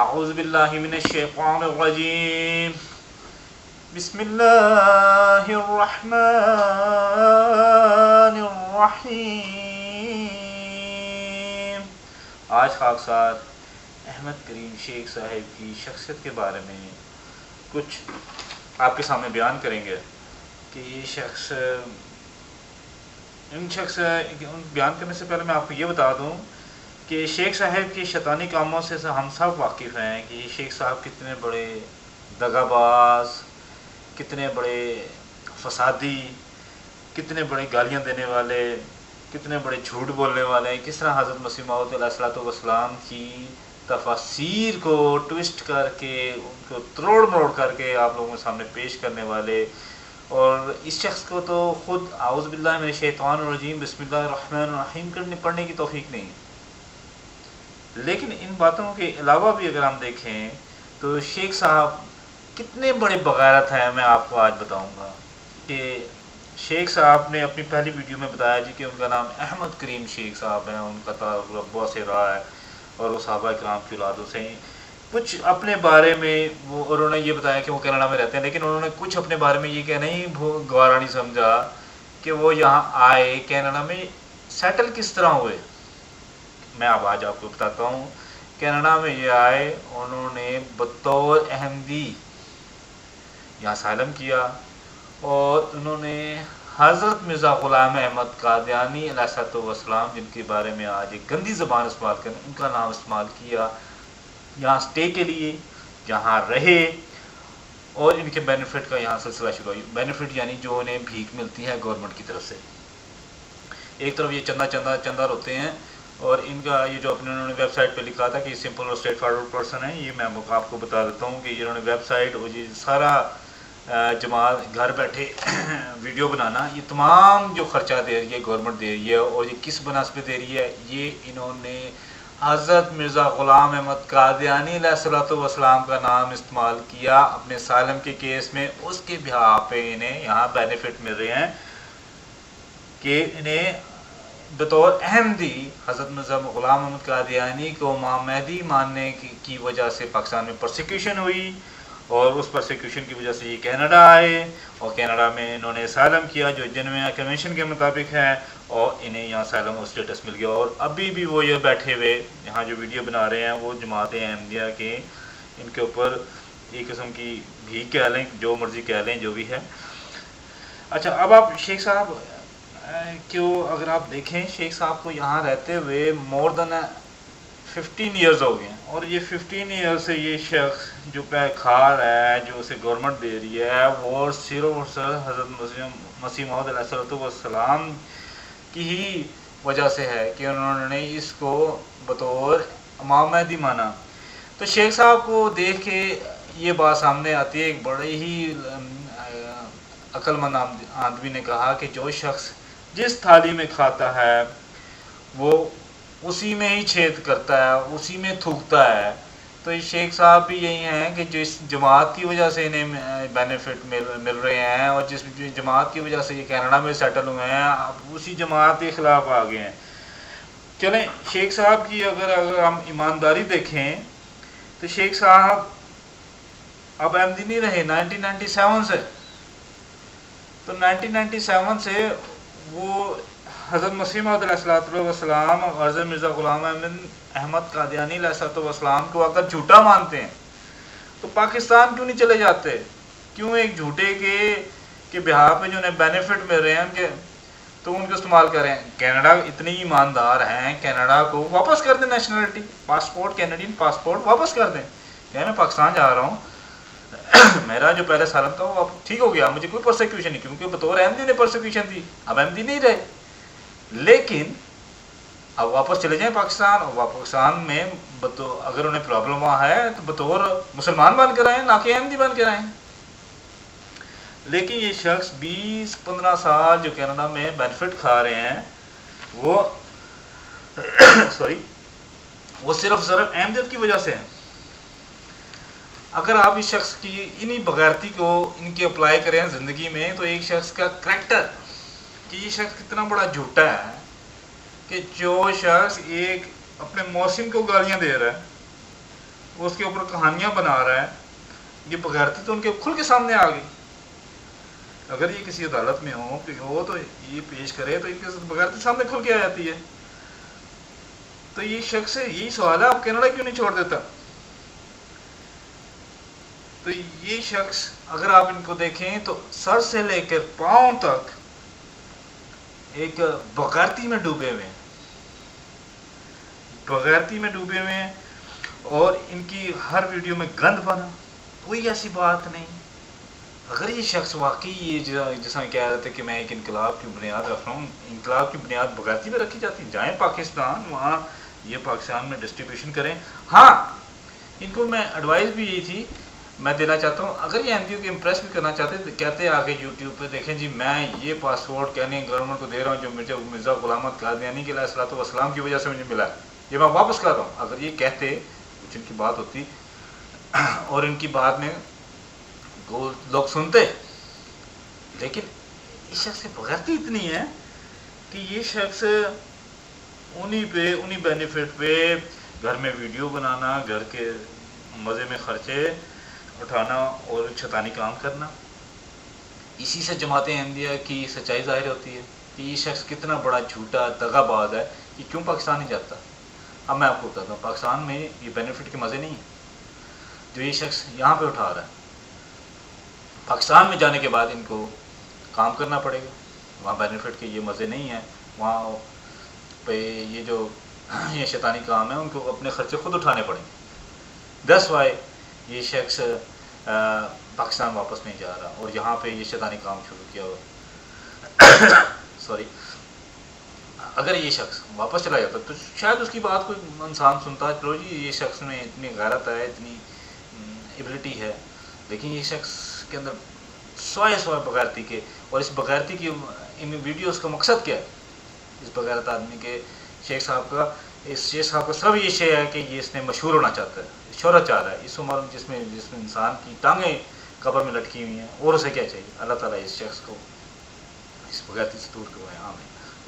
اعوذ باللہ من الشیطان الرجیم بسم اللہ الرحمن الرحیم۔ آج خاکسار احمد کریم شیخ صاحب کی شخصیت کے بارے میں کچھ آپ کے سامنے بیان کریں گے کہ یہ شخص بیان کرنے سے پہلے میں آپ کو یہ بتا دوں کہ شیخ صاحب کے شیطانی کاموں سے ہم سب واقف ہیں کہ یہ شیخ صاحب کتنے بڑے دغا باز، کتنے بڑے فسادی، کتنے بڑے گالیاں دینے والے، کتنے بڑے جھوٹ بولنے والے، کس طرح حضرت مسیح موعود علیہ الصلوۃ والسلام کی تفاسیر کو ٹوسٹ کر کے ان کو تروڑ مروڑ کر کے آپ لوگوں کے سامنے پیش کرنے والے۔ اور اس شخص کو تو خود اعوذ باللہ من الشیطان الرجیم بسم اللہ الرحمن الرحیم پڑھنے کی توفیق نہیں، لیکن ان باتوں کے علاوہ بھی اگر ہم دیکھیں تو شیخ صاحب کتنے بڑے بغیرت ہیں۔ میں آپ کو آج بتاؤں گا کہ شیخ صاحب نے اپنی پہلی ویڈیو میں بتایا جی کہ ان کا نام احمد کریم شیخ صاحب ہیں، ان کا تعلق ابا سے رہا ہے اور وہ صحابہ کرام کی اولادوں سے ہیں۔ کچھ اپنے بارے میں وہ انہوں نے یہ بتایا کہ وہ کینیڈا میں رہتے ہیں، لیکن انہوں نے کچھ اپنے بارے میں یہ کہنا ہی گوارا نہیں سمجھا کہ وہ یہاں آئے کینیڈا میں سیٹل کس طرح ہوئے۔ میں اب آج آپ کو بتاتا ہوں۔ کینیڈا میں یہ آئے، انہوں نے بطور احمدی یہاں اسائلم کیا اور انہوں نے حضرت مرزا غلام احمد قادیانی علیہ الصلوۃ والسلام، جن کے بارے میں آج ایک گندی زبان استعمال کریں، ان کا نام استعمال کیا یہاں اسٹے کے لیے، یہاں رہے اور ان کے بینیفٹ کا یہاں سلسلہ شروع ہوئی۔ بینیفٹ یعنی جو انہیں بھیک ملتی ہے گورنمنٹ کی طرف سے۔ ایک طرف یہ چندہ ہوتے ہیں، اور ان کا یہ جو اپنے انہوں نے ویب سائٹ پہ لکھا تھا کہ یہ سمپل اور اسٹریٹ فارورڈ پرسن ہے، یہ میں آپ کو بتا دیتا ہوں کہ انہوں نے ویب سائٹ اور یہ سارا جماعت گھر بیٹھے ویڈیو بنانا، یہ تمام جو خرچہ دے رہی ہے گورنمنٹ دے رہی ہے، اور یہ کس بنا پہ دے رہی ہے، یہ انہوں نے حضرت مرزا غلام احمد قادیانی علیہ الصلوۃ والسلام کا نام استعمال کیا اپنے سالم کے کیس میں۔ اس کے بہاف پہ انہیں یہاں بینیفٹ مل رہے ہیں کہ انہیں بطور احمدی حضرت مرزا غلام احمد قادیانی کو امام مہدی ماننے کی وجہ سے پاکستان میں پرسیکیوشن ہوئی، اور اس پرسیکیوشن کی وجہ سے یہ کینیڈا آئے اور کینیڈا میں انہوں نے اسائلم کیا جو جنیوا کنونشن کے مطابق ہے، اور انہیں یہاں اسائلم اور اسٹیٹس مل گیا۔ اور ابھی بھی وہ یہ بیٹھے ہوئے یہاں جو ویڈیو بنا رہے ہیں وہ جماعت احمدیہ کے ان کے اوپر ایک قسم کی بھیک کہہ لیں، جو مرضی کہہ لیں، جو بھی ہے۔ اچھا، اب آپ شیخ صاحب اگر آپ دیکھیں، شیخ صاحب کو یہاں رہتے ہوئے مور دین 15 ایئرز ہو گئے ہیں، اور یہ 15 ایئر سے یہ شخص جو کھا رہا ہے، جو اسے گورنمنٹ دے رہی ہے، وہ صرف اور صرف حضرت مسیح موعود علیہ الصلوۃ والسلام کی ہی وجہ سے ہے کہ انہوں نے اس کو بطور امام مہدی مانا۔ تو شیخ صاحب کو دیکھ کے یہ بات سامنے آتی ہے، ایک بڑے ہی عقل مند آدمی نے کہا کہ جو شخص جس تھالی میں کھاتا ہے وہ اسی میں ہی چھید کرتا ہے، اسی میں تھوکتا ہے۔ تو یہ شیخ صاحب بھی یہی ہیں کہ جس جماعت کی وجہ سے انہیں بینیفٹ مل رہے ہیں، اور جس جماعت کی وجہ سے یہ کینیڈا میں سیٹل ہوئے ہیں، اب اسی جماعت کے خلاف آ گئے ہیں۔ چلیں، شیخ صاحب کی اگر ہم ایمانداری دیکھیں تو شیخ صاحب اب احمدی نہیں رہے 1997 سے۔ تو 1997 سے وہ حضرت مسیح موعود علیہ الصلوۃ والسلام اور حضرت مرزا غلام احمد قادیانی علیہ الصلوۃ والسلام کو اگر جھوٹا مانتے ہیں تو پاکستان کیوں نہیں چلے جاتے؟ کیوں ایک جھوٹے کے بہاف میں جو انہیں بینیفٹ مل رہے ہیں ان کے، تو ان کو استعمال کریں؟ کینیڈا اتنے ایماندار ہیں، کینیڈا کو واپس کر دیں نیشنلٹی، پاسپورٹ، کینیڈین پاسپورٹ واپس کر دیں کہ میں پاکستان جا رہا ہوں، میرا جو پہلے سالم تھا وہ اب ٹھیک ہو گیا، مجھے کوئی پرسیکیوشن نہیں، کیونکہ بطور احمدی نے پرسیکیوشن تھی، اب احمدی نہیں رہے، لیکن اب واپس چلے جائیں پاکستان، اور پاکستان میں اگر انہیں پرابلم وہاں ہے تو بطور مسلمان بن کر آئیں، نہ کہ احمدی بن کر آئیں۔ لیکن یہ شخص 20-15 سال جو کینیڈا میں بینیفٹ کھا رہے ہیں وہ صرف احمدیت کی وجہ سے ہیں۔ اگر آپ اس شخص کی انہی بغیرتی کو ان کے اپلائی کریں زندگی میں، تو ایک شخص کا کریکٹر کہ یہ شخص کتنا بڑا جھوٹا ہے کہ جو شخص ایک اپنے موسم کو گالیاں دے رہا ہے، وہ اس کے اوپر کہانیاں بنا رہا ہے. یہ بغیرتی تو ان کے کھل کے سامنے آ گئی. اگر یہ کسی عدالت میں ہو وہ تو یہ پیش کرے تو ان کے بغیرتی سامنے کھل کے آ جاتی ہے. تو یہ شخص یہی سوال ہے آپ کینیڈا کیوں نہیں چھوڑ دیتا؟ تو یہ شخص اگر آپ ان کو دیکھیں تو سر سے لے کر پاؤں تک ایک بغیرتی میں ڈوبے ہوئے ہیں، بغیرتی میں ڈوبے ہوئے ہیں. اور ان کی ہر ویڈیو میں گند بنا، کوئی ایسی بات نہیں. اگر یہ شخص واقعی یہ جیسا کہہ رہے تھے کہ میں ایک انقلاب کی بنیاد رکھ رہا ہوں، انقلاب کی بنیاد بغیرتی میں رکھی جاتی، جائیں پاکستان، وہاں یہ پاکستان میں ڈسٹریبیوشن کریں. ہاں ان کو میں ایڈوائز بھی یہی تھی میں دینا چاہتا ہوں، اگر یہ NGO کو امپریس بھی کرنا چاہتے تو کہتے آگے یوٹیوب پہ دیکھیں جی میں یہ پاسپورٹ کہنے گورنمنٹ کو دے رہا ہوں جو مجھے مرزا غلام احمد قادیانی کے علیہ الصلوۃ والسلام کی وجہ سے مجھے ملا ہے، یہ میں واپس کر رہا ہوں. اگر یہ کہتے کچھ ان کی بات ہوتی اور ان کی بات میں لوگ سنتے. لیکن اس شخص کی بغیرتی اتنی ہے کہ یہ شخص انہی بینیفٹ پہ گھر میں ویڈیو بنانا، گھر کے مزے میں خرچے اٹھانا اور شیطانی کام کرنا. اسی سے جماعت احمدیہ کی سچائی ظاہر ہوتی ہے کہ یہ شخص کتنا بڑا جھوٹا دغا باز ہے کہ کیوں پاکستان نہیں جاتا. اب میں آپ کو بتاتا ہوں پاکستان میں یہ بینیفٹ کے مزے نہیں ہیں جو یہ شخص یہاں پہ اٹھا رہا ہے. پاکستان میں جانے کے بعد ان کو کام کرنا پڑے گا، وہاں بینیفٹ کے یہ مزے نہیں ہیں، وہاں پہ یہ جو یہ شیطانی کام ہے ان کو اپنے خرچے خود اٹھانے پڑیں گے. دس وائی یہ شخص پاکستان واپس نہیں جا رہا اور یہاں پہ یہ شیطانی کام شروع کیا ہوا. سوری، اگر یہ شخص واپس چلا جاتا تو شاید اس کی بات کوئی انسان سنتا، چلو جی یہ شخص میں اتنی غیرت ہے، اتنی ایبلٹی ہے. لیکن یہ شخص کے اندر سوائے بغیرتی کے، اور اس بغیرتی کی ان ویڈیوز کا مقصد کیا ہے اس بغیرت آدمی کے شیخ صاحب کا؟ اس شیخ صاحب کا سب یہ شے ہے کہ یہ اس نے مشہور ہونا چاہتا ہے، شہرت چاہ رہا ہے اس عمر جس میں انسان کی ٹانگیں قبر میں لٹکی ہوئی ہیں. اور اسے کیا چاہیے؟ اللہ تعالیٰ اس شخص کو اس بغیرتی سے دور کروائے. آمین.